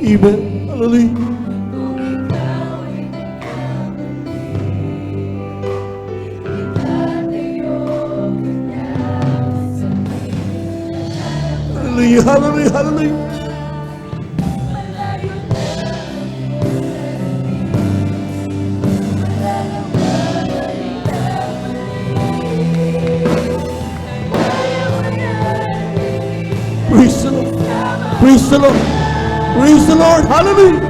Amen. Hallelujah. Hallelujah, hallelujah, hallelujah. Praise the Lord. Praise the Lord. Praise the Lord. Hallelujah.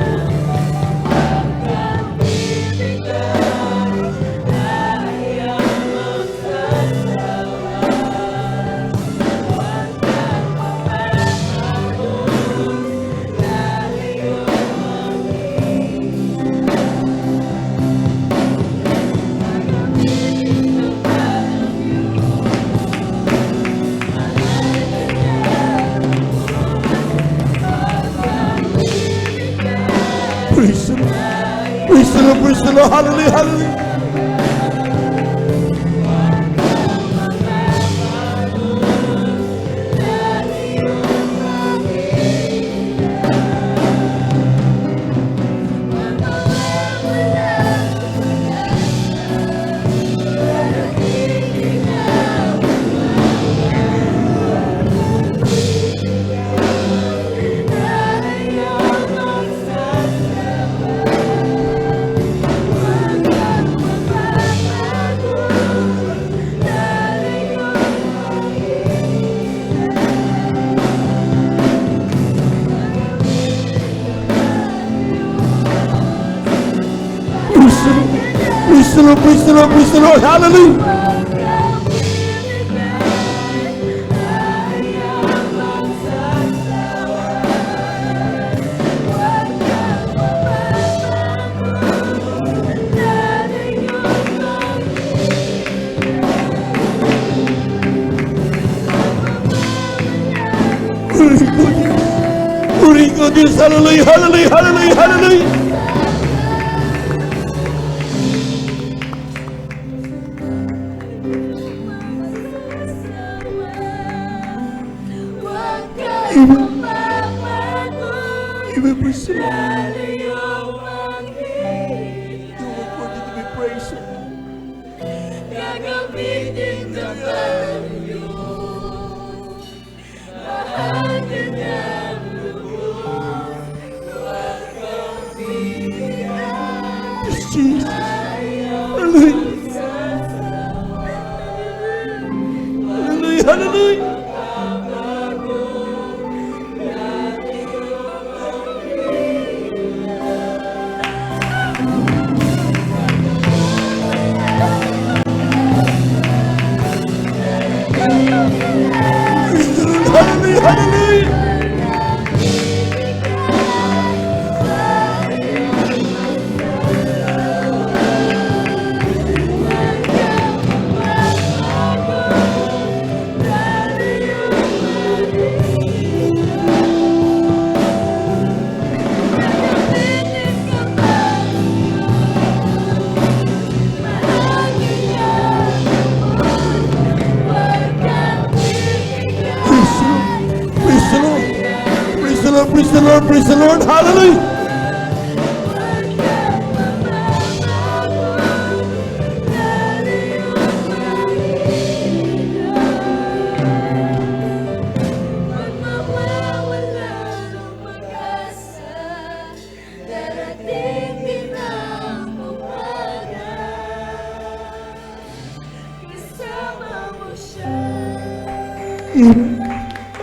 Praise the Lord. Praise the Lord. Praise the Lord. Hallelujah. Hallelujah. Praise the Lord, praise the Lord, praise the Lord, hallelujah. Purihin Diyos, hallelujah, hallelujah, hallelujah, hallelujah. Amen, praise the Lord. You are worthy to be praised. Gagamitin ka ba yun? Mahal ka niyang lubos. Huwag kang bibigyan. Yes, Jesus. Hallelujah. Hallelujah, hallelujah. Hallelujah, hallelujah. Praise the Lord. Praise the Lord, praise the Lord, praise the Lord, hallelujah.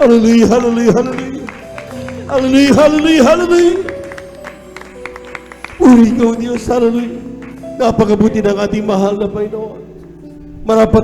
Hallelujah, hallelujah, hallelujah. Hallelujah, hallelujah, hallelujah. Puri ikaw Diyos, hallelujah. Napakabuti ng ating mahal na Panginoon. Marapat